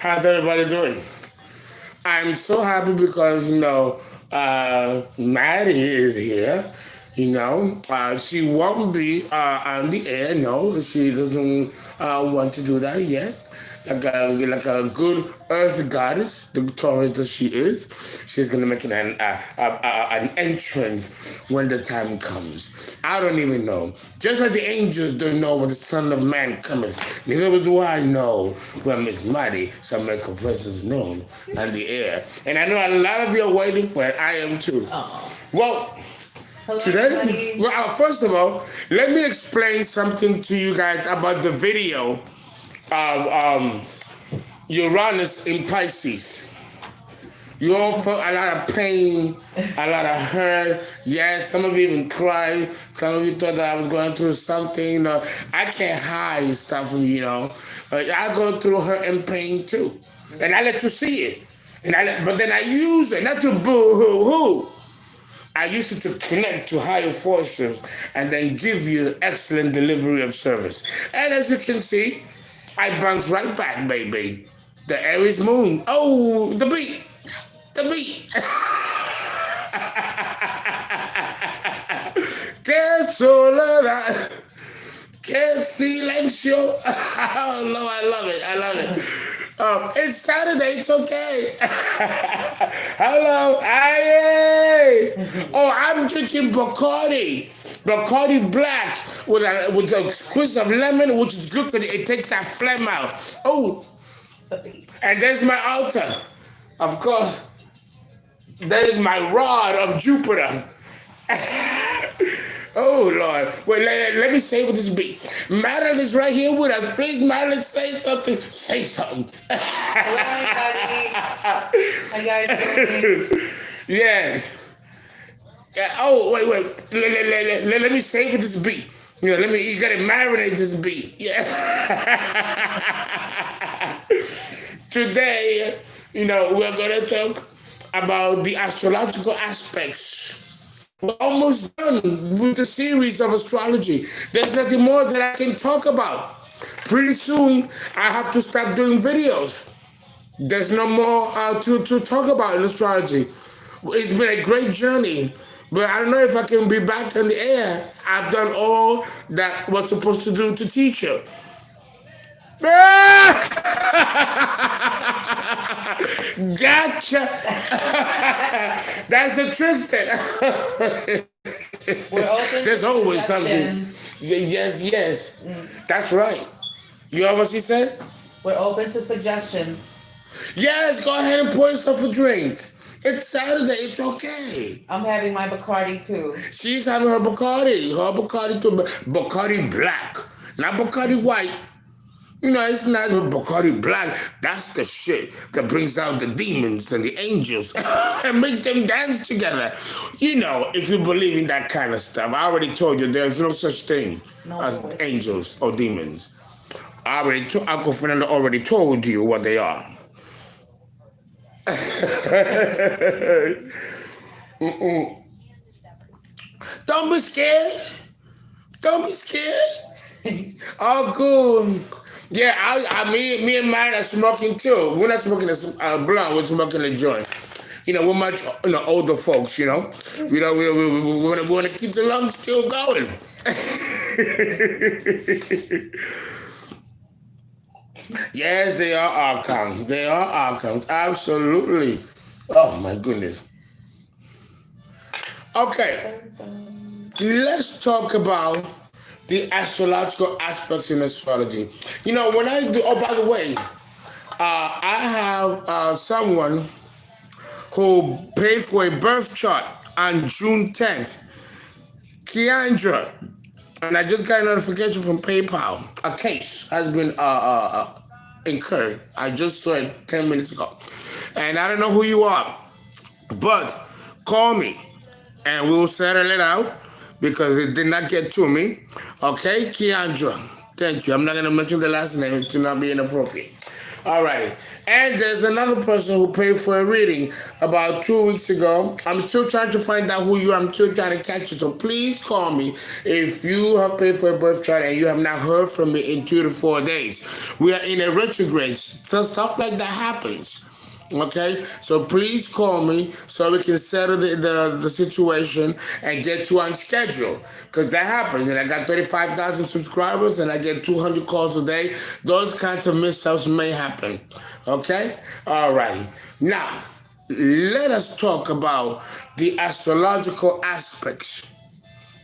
How's everybody doing? I'm so happy because Maddie is here. She won't be on the air. No, she doesn't want to do that yet. Like a good earth goddess, the Taurus that she is, she's gonna make an entrance when the time comes. I don't even know. Just like the angels don't know when the Son of Man cometh, neither do I know when Miss Maddie shall make her presence known on the air. And I know a lot of you are waiting for it. I am too. Aww. Well. Hello, Today, first of all, let me explain something to you guys about the video of Uranus in Pisces. You all felt a lot of pain, a lot of hurt. Yes, some of you even cried. Some of you thought that I was going through something. I can't hide stuff from I go through hurt and pain too, and I let you see it. But then I use it not to boo-hoo-hoo. I use it to connect to higher forces and then give you excellent delivery of service. And as you can see, I bounce right back, baby. The Aries moon. Oh, the beat. The beat. Que soledad. Que silencio. Oh, no, I love it. I love it. It's Saturday. It's okay. Hello. Aye. Oh, I'm drinking Bacardi Black with a squeeze of lemon, which is good because it takes that phlegm out. Oh, and there's my altar. Of course, that is my rod of Jupiter. Oh, Lord. Wait, let me say what this be. Madeline is right here with us. Please, Madeline, say something. Say something. Hello, everybody. How you guys doing? Yes. Oh, wait. Let me say what this be. You gotta marinate this beat. Yeah. Today, we're gonna talk about the astrological aspects. We're almost done with the series of astrology. There's nothing more that I can talk about. Pretty soon, I have to stop doing videos. There's no more to talk about in astrology. It's been a great journey, but I don't know if I can be back in the air. I've done all that was supposed to do to teach you. Gotcha. That's the trick. There's always something. Yes. That's right. You heard what she said? We're open to suggestions. Yes, go ahead and pour yourself a drink. It's Saturday. It's okay. I'm having my Bacardi too. She's having her Bacardi. Her Bacardi too. Bacardi Black. Not Bacardi White. It's not Bacardi Black. That's the shit that brings out the demons and the angels and makes them dance together. If you believe in that kind of stuff, I already told you there's no such thing as angels or demons. Uncle Fernando already told you what they are. Don't be scared. Don't be scared. Oh, good. Yeah, me and mine are smoking too. We're not smoking a blunt. We're smoking a joint. We're much older folks. We want to keep the lungs still going. Yes, they are archons. They are archons. Absolutely. Oh my goodness. Okay, let's talk about the astrological aspects in astrology. When I do, oh, by the way, I have someone who paid for a birth chart on June 10th, Keandra, and I just got a notification from PayPal. A case has been incurred. I just saw it 10 minutes ago. And I don't know who you are, but call me and we'll settle it out, because it did not get to me. Okay, Keandra. Thank you. I'm not going to mention the last name to not be inappropriate. All righty. And there's another person who paid for a reading about 2 weeks ago. I'm still trying to find out who you are. I'm still trying to catch you. So please call me if you have paid for a birth chart and you have not heard from me in 2 to 4 days. We are in a retrograde. So stuff like that happens. Okay, so please call me so we can settle the situation and get you on schedule, because that happens. And I got 35,000 subscribers and I get 200 calls a day. Those kinds of mishaps may happen. Okay, all righty. Now let us talk about the astrological aspects.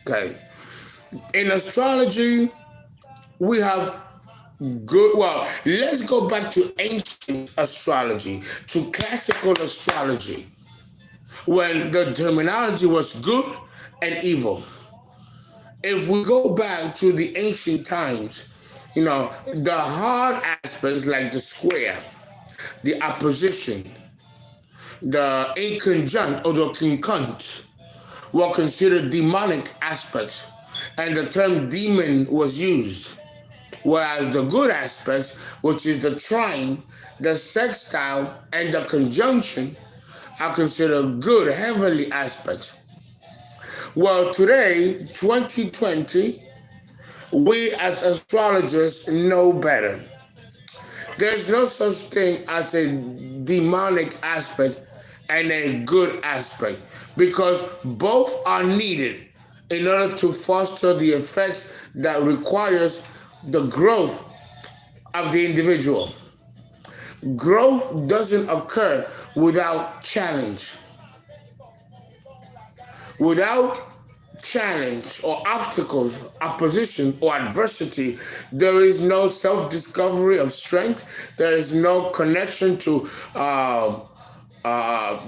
Okay, in astrology we have good. Well, let's go back to ancient astrology, to classical astrology, when the terminology was good and evil. If we go back to the ancient times, the hard aspects like the square, the opposition, the inconjunct or the conjunct were considered demonic aspects, and the term demon was used. Whereas the good aspects, which is the trine, the sextile, and the conjunction, are considered good heavenly aspects. Well, today, 2020, we as astrologers know better. There's no such thing as a demonic aspect and a good aspect, because both are needed in order to foster the effects that requires the growth of the individual. Growth doesn't occur without challenge. Without challenge or obstacles, opposition or adversity, there is no self-discovery of strength. There is no connection to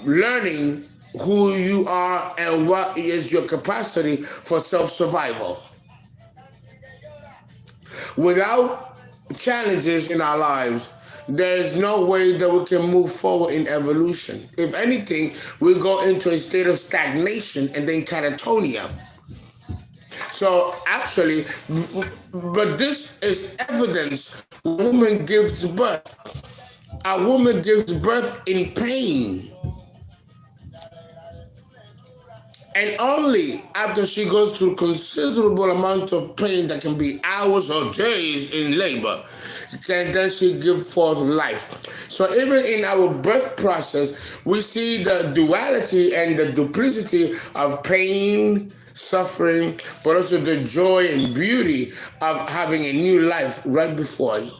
learning who you are and what is your capacity for self-survival. Without challenges in our lives, there is no way that we can move forward in evolution. If anything, we go into a state of stagnation and then catatonia. So actually, but this is evidence when a woman gives birth. A woman gives birth in pain. And only after she goes through considerable amount of pain that can be hours or days in labor, can then she give forth life. So even in our birth process, we see the duality and the duplicity of pain, suffering, but also the joy and beauty of having a new life right before you.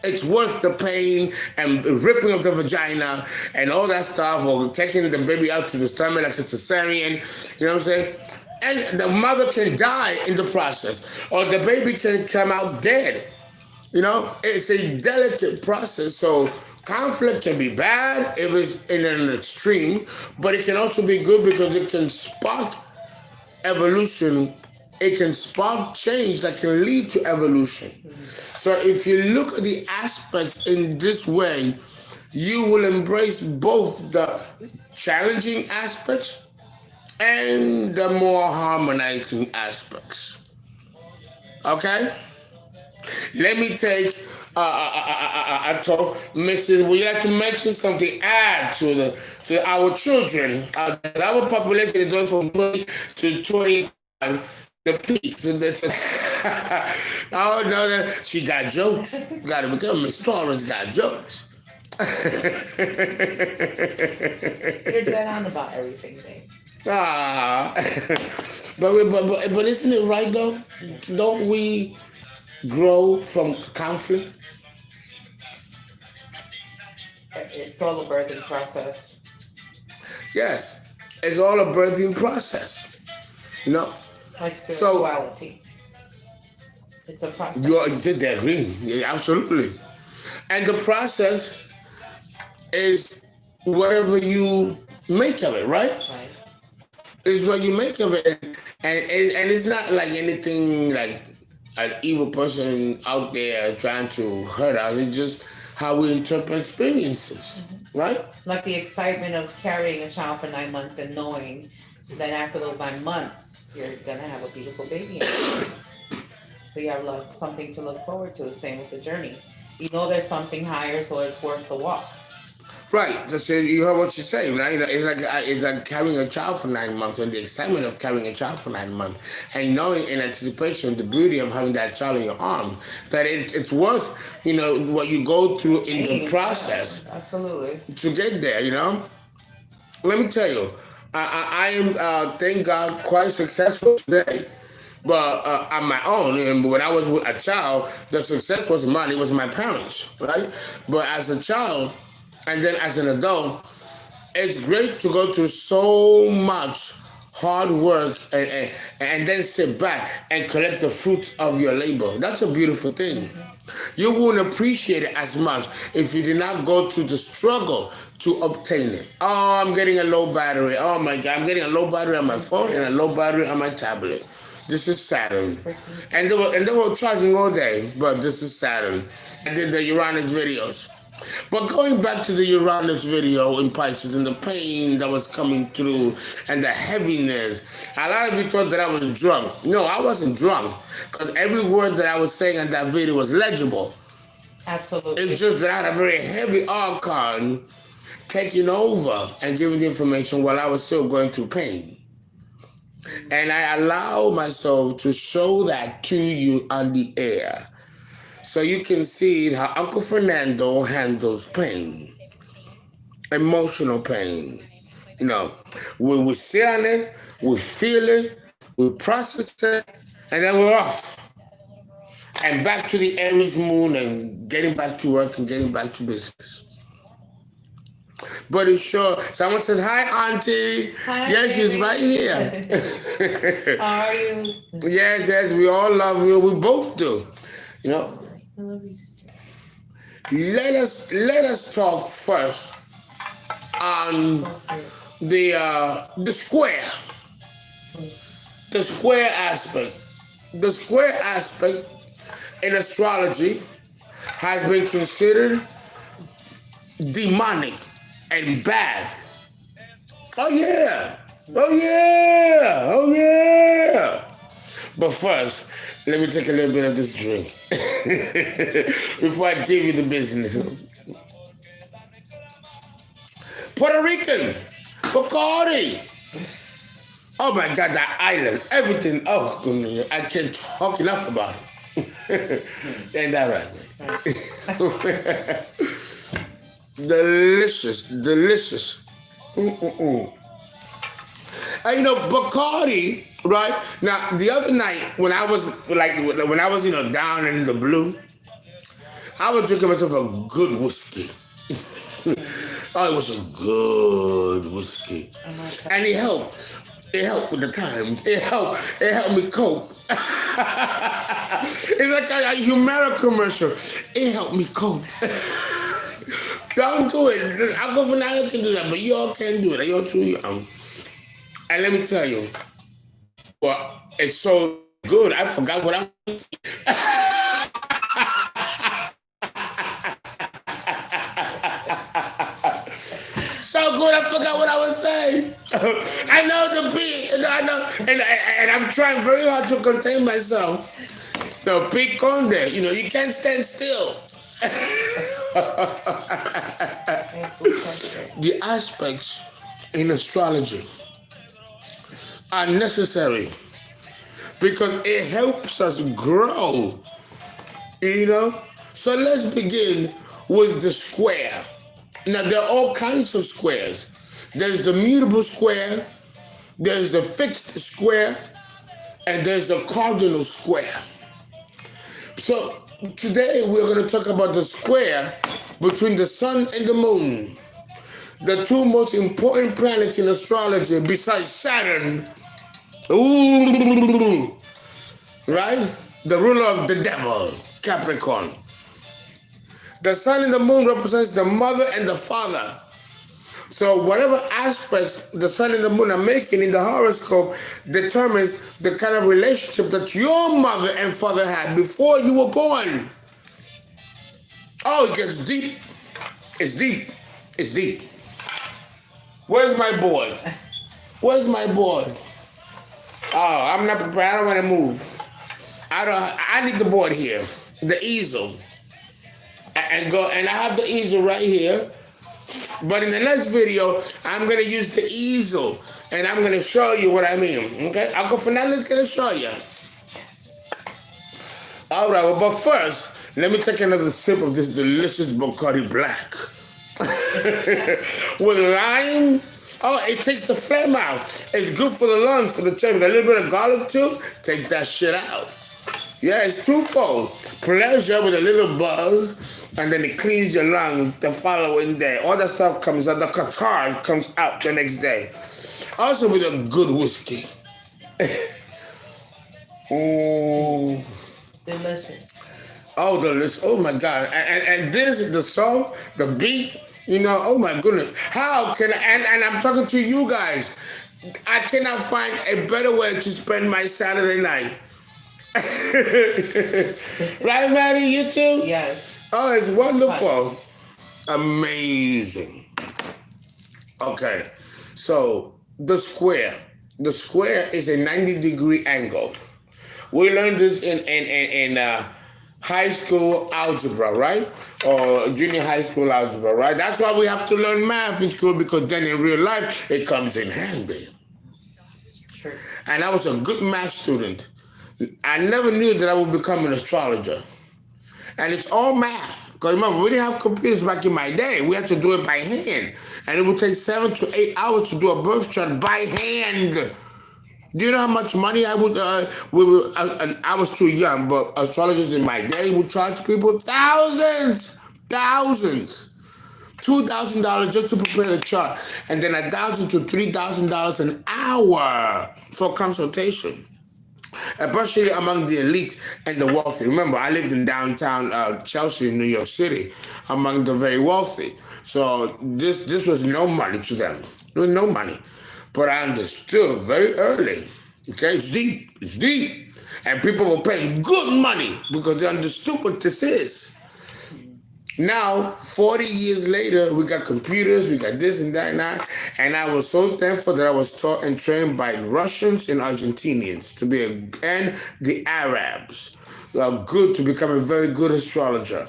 It's worth the pain and ripping of the vagina and all that stuff, or taking the baby out to the stomach like a cesarean, you know what I'm saying? And the mother can die in the process, or the baby can come out dead. It's a delicate process. So conflict can be bad if it's in an extreme, but it can also be good because it can spark evolution. It can spark change that can lead to evolution. So if you look at the aspects in this way, you will embrace both the challenging aspects and the more harmonizing aspects. Okay? Let me take a talk. Mrs., would you like to mention something? Add to our children. Our population is going from 20 to 25. The peak. So that's oh no, she got jokes. Got to become Miss Taurus. Got jokes. You're dead on about everything, babe. But isn't it right though? Don't we grow from conflict? It's all a birthing process. Yes, it's all a birthing process. Like spirituality. It's a process. You said that agree. Yeah, absolutely. And the process is whatever you make of it, right? Right. It's what you make of it. And it's not like anything like an evil person out there trying to hurt us. It's just how we interpret experiences, right? Like the excitement of carrying a child for 9 months and knowing that after those 9 months, you're going to have a beautiful baby in your arms. So you have something to look forward to. The same with the journey. you know there's something higher, so it's worth the walk. Right. So you heard what you say, right? It's like carrying a child for 9 months, and the excitement of carrying a child for 9 months, and knowing in anticipation the beauty of having that child in your arms, that it's worth what you go through in the process. Yeah, absolutely. To get there. Let me tell you, I am thank God quite successful today. But on my own, and when I was with a child, the success wasn't mine; it was my parents, right? But as a child, and then as an adult, it's great to go through so much hard work and then sit back and collect the fruits of your labor. That's a beautiful thing. You wouldn't appreciate it as much if you did not go through the struggle to obtain it. Oh, I'm getting a low battery. Oh my God, I'm getting a low battery on my phone and a low battery on my tablet. This is Saturn. And they were charging all day, but this is Saturn. I did the Uranus videos. But going back to the Uranus video in Pisces and the pain that was coming through and the heaviness, a lot of you thought that I was drunk. No, I wasn't drunk, because every word that I was saying in that video was legible. Absolutely. It's just that I had a very heavy archon taking over and giving the information while I was still going through pain. And I allow myself to show that to you on the air, so you can see how Uncle Fernando handles pain, emotional pain. We sit on it, we feel it, we process it, and then we're off. And back to the Aries moon and getting back to work and getting back to business. But it's sure. Someone says, "Hi, Auntie." Hi, yes, baby. She's right here. How are you? Yes, we all love you. We both do. I love you too. Let us talk first on the square. The square aspect. The square aspect in astrology has been considered demonic and bad. Oh yeah. But first, let me take a little bit of this drink before I give you the business. Puerto Rican, Bacardi. Oh my God, that island, everything. Oh, I can't talk enough about it. Ain't that right, man? Delicious. And Bacardi, right? Now, the other night when I was down in the blue, I was drinking myself a good whiskey. Oh, it was a good whiskey, and it helped. It helped with the times. It helped me cope. It's like a Humira commercial. It helped me cope. Don't do it. Uncle Fernando can do that, but y'all can't do it. You're too young. And let me tell you, well, it's so good. I forgot what I was. So good, I forgot what I was saying. I know the beat, I know, and I'm trying very hard to contain myself. Pique Conde, you can't stand still. The aspects in astrology are necessary because it helps us grow, So let's begin with the square. Now, there are all kinds of squares. There's the mutable square, there's the fixed square, and there's the cardinal square. So today we're going to talk about the square between the sun and the moon, the two most important planets in astrology besides Saturn. Ooh, right? The ruler of the devil, Capricorn. The sun and the moon represents the mother and the father. So whatever aspects the sun and the moon are making in the horoscope determines the kind of relationship that your mother and father had before you were born. Oh, it gets deep. It's deep. It's deep. Where's my board? Where's my board? Oh, I'm not prepared. I don't want to move. I need the board here. The easel. and go, and I have the easel right here. But in the next video, I'm gonna use the easel, and I'm gonna show you what I mean. Okay, Uncle Fernando's gonna show you. All right, well, but first, let me take another sip of this delicious Bacardi Black with lime. Oh, it takes the phlegm out. It's good for the lungs, for the chest. With a little bit of garlic too, takes that shit out. Yeah, it's twofold. Pleasure with a little buzz, and then it cleans your lungs the following day. All that stuff comes out. The catarrh comes out the next day. Also with a good whiskey. Oh, Delicious. oh, delicious. Oh my God. And this, the song, the beat, you know, oh my goodness. How can I, and I'm talking to you guys. I cannot find a better way to spend my Saturday night. Right, Maddie? You too? Yes. Oh, it's wonderful. Amazing. Okay, so the square. The square is a 90-degree angle. We learned this in high school algebra, right? Or junior high school algebra, right? That's why we have to learn math in school, because then in real life, it comes in handy. Sure. And I was a good math student. I never knew that I would become an astrologer. And it's all math. Because remember, we didn't have computers back in my day. We had to do it by hand. And it would take 7 to 8 hours to do a birth chart by hand. Do you know how much money I would, I was too young, but astrologers in my day would charge people thousands. $2,000 just to prepare the chart. And then $1,000 to $3,000 an hour for consultation. Especially among the elite and the wealthy. Remember, I lived in downtown Chelsea, New York City, among the very wealthy. So this was no money to them. There was no money. But I understood very early. Okay, it's deep. And people were paying good money because they understood what this is. Now, 40 years later, we got computers, we got this and that and that. And I was so thankful that I was taught and trained by Russians and Argentinians to be and the Arabs are good to become a very good astrologer.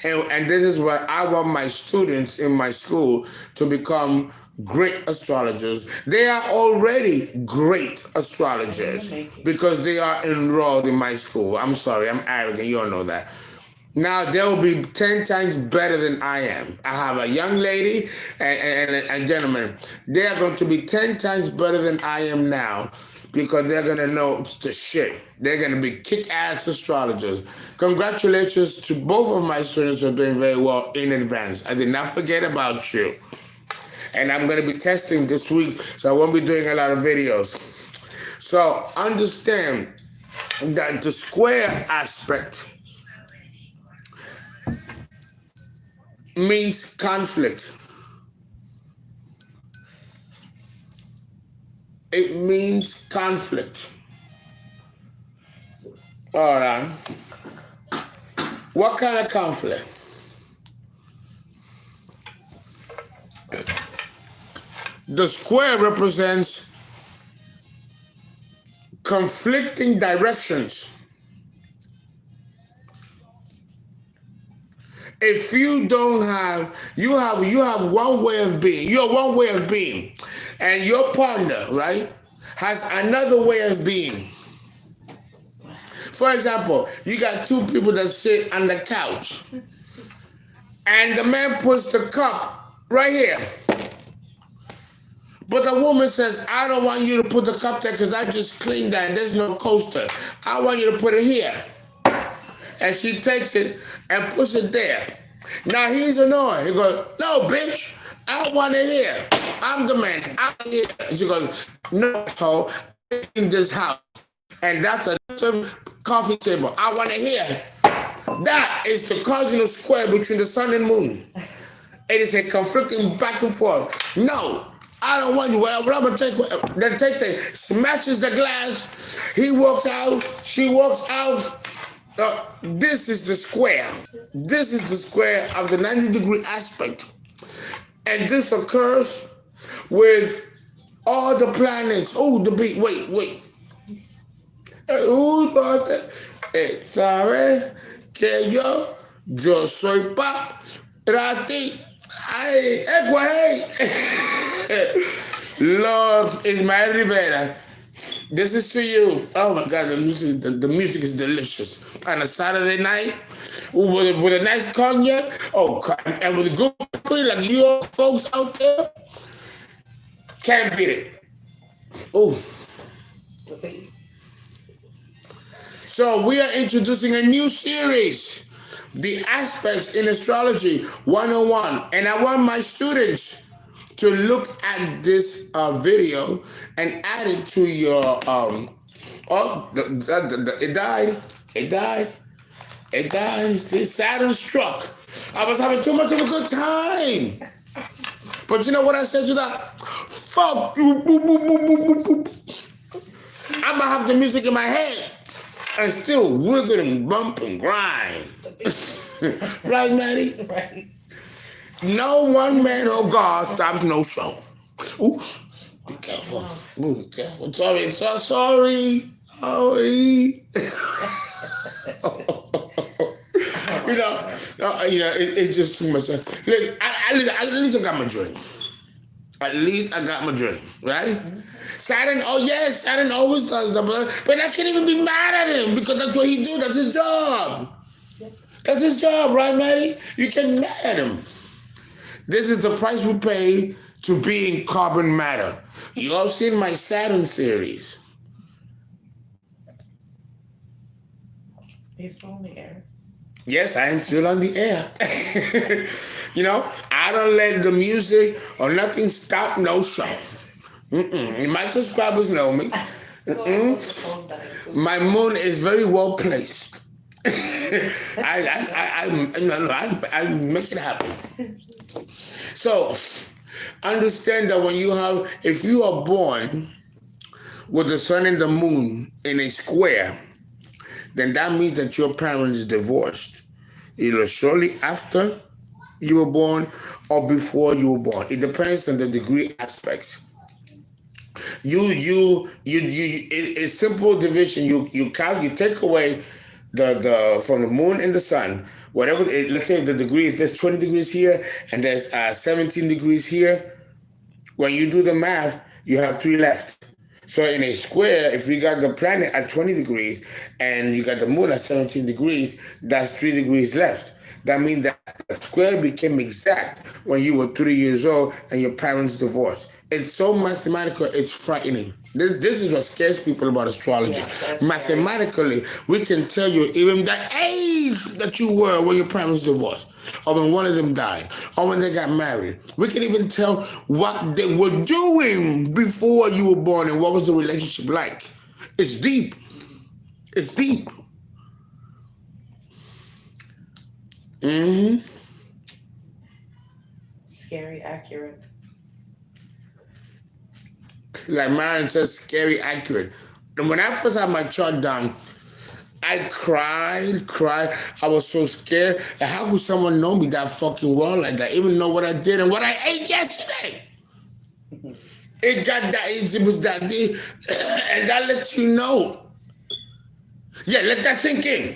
And this is why I want my students in my school to become great astrologers. They are already great astrologers because they are enrolled in my school. I'm sorry, I'm arrogant, you all know that. Now, they will be 10 times better than I am. I have a young lady and gentlemen. They are going to be 10 times better than I am now because they're going to know the shit. They're going to be kick-ass astrologers. Congratulations to both of my students who are doing very well in advance. I did not forget about you. And I'm going to be testing this week, so I won't be doing a lot of videos. So understand that the square aspect means conflict. It means conflict. All right. What kind of conflict? The square represents conflicting directions. If you don't have, you have one way of being. You're one way of being. And your partner, right, has another way of being. For example, you got two people that sit on the couch. And the man puts the cup right here. But the woman says, I don't want you to put the cup there because I just cleaned that and there's no coaster. I want you to put it here. And she takes it and puts it there. Now he's annoyed. He goes, no, bitch, I want it here. I'm the man. I'm here. And she goes, no, ho, I'm in this house. And that's a coffee table. I want it here. That is the cardinal square between the sun and moon. It is a conflicting back and forth. No, I don't want you. Well, I'm going to take, then takes it, smashes the glass. He walks out. She walks out. This is the square. This is the square of the 90-degree aspect. And this occurs with all the planets. Oh, the beat. Wait. Who's about that? Sorry, que yo Yo soy Rati. Ay, Lord Ismael Rivera. This is to you. Oh my God, the music is delicious. On a Saturday night, with a nice cognac, and with a good company like you folks out there, can't beat it. Oh. So we are introducing a new series, The Aspects in Astrology 101. And I want my students to look at this video and add it to your, it died. See, Saturn struck. I was having too much of a good time. But you know what I said to that? Fuck you, boop, boop, boop, boop, boop, boop. I'm gonna have the music in my head and still wiggle and bump and grind. Right, Maddie? Right. No one man or God stops no show. Ooh, be careful. Ooh, be careful. Sorry. It's just too much. Look, at least I got my drink. At least I got my drink, right? Mm-hmm. Saturn always does that, but I can't even be mad at him because that's what he do. That's his job. Yep. That's his job, right, Maddie? You can't be mad at him. This is the price we pay to be in carbon matter. You all seen my Saturn series. He's on the air. Yes, I am still on the air. I don't let the music or nothing stop no show. My subscribers know me. My moon is very well placed. I make it happen. So, understand that if you are born with the sun and the moon in a square, then that means that your parents divorced, either shortly after you were born or before you were born. It depends on the degree aspects. It's simple division. You take away the from the moon and the sun, whatever. Let's say the degree, there's 20 degrees here and there's 17 degrees here. When you do the math, you have 3 left. So in a square, if we got the planet at 20 degrees and you got the moon at 17 degrees, that's 3 degrees left. That means that the square became exact when you were 3 years old and your parents divorced. It's so mathematical, it's frightening. This is what scares people about astrology. Yes, mathematically, we can tell you even the age that you were when your parents divorced, or when one of them died, or when they got married. We can even tell what they were doing before you were born and what was the relationship like. It's deep. It's deep. Mm-hmm. Scary accurate. Like Marion says, scary accurate. And when I first had my chart done, I cried. I was so scared. Like, how could someone know me that fucking well like that? Even know what I did and what I ate yesterday. It was that day. And that lets you know. Yeah, let that sink in.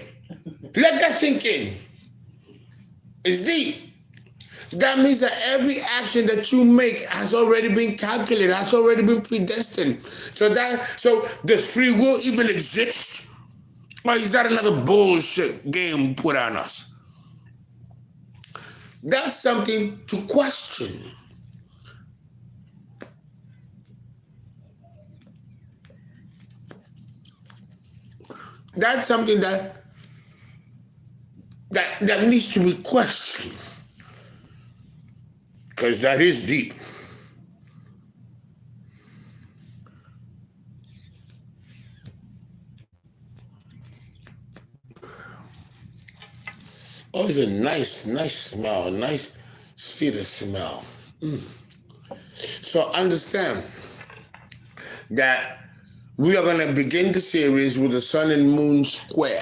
It's deep. That means that every action that you make has already been calculated, has already been predestined. So does free will even exist? Or is that another bullshit game put on us? That's something to question. That's something that needs to be questioned. Because that is deep. Oh, it's a nice smell, nice cedar smell. So understand that we are going to begin the series with the sun and moon square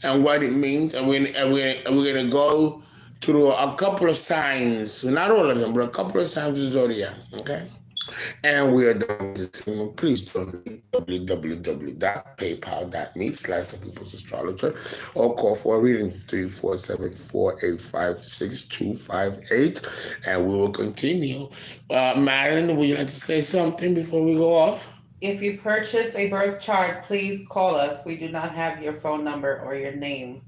and what it means, and we're going to go through a couple of signs, not all of them, but a couple of signs of zodiac, okay? And we are done with this segment. Please donate www.paypal.me/thepeoplesastrologer or call for a reading 347-485-6258, and we will continue. Madeline, would you like to say something before we go off? If you purchased a birth chart, please call us. We do not have your phone number or your name.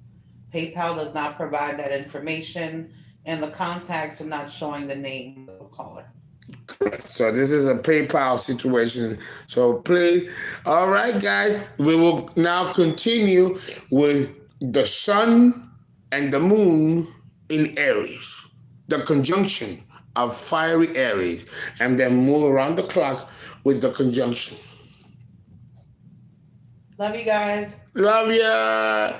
PayPal does not provide that information, and the contacts are not showing the name of the caller. Correct. So this is a PayPal situation. So please, all right, guys, we will now continue with the sun and the moon in Aries, the conjunction of fiery Aries, and then move around the clock with the conjunction. Love you guys. Love ya.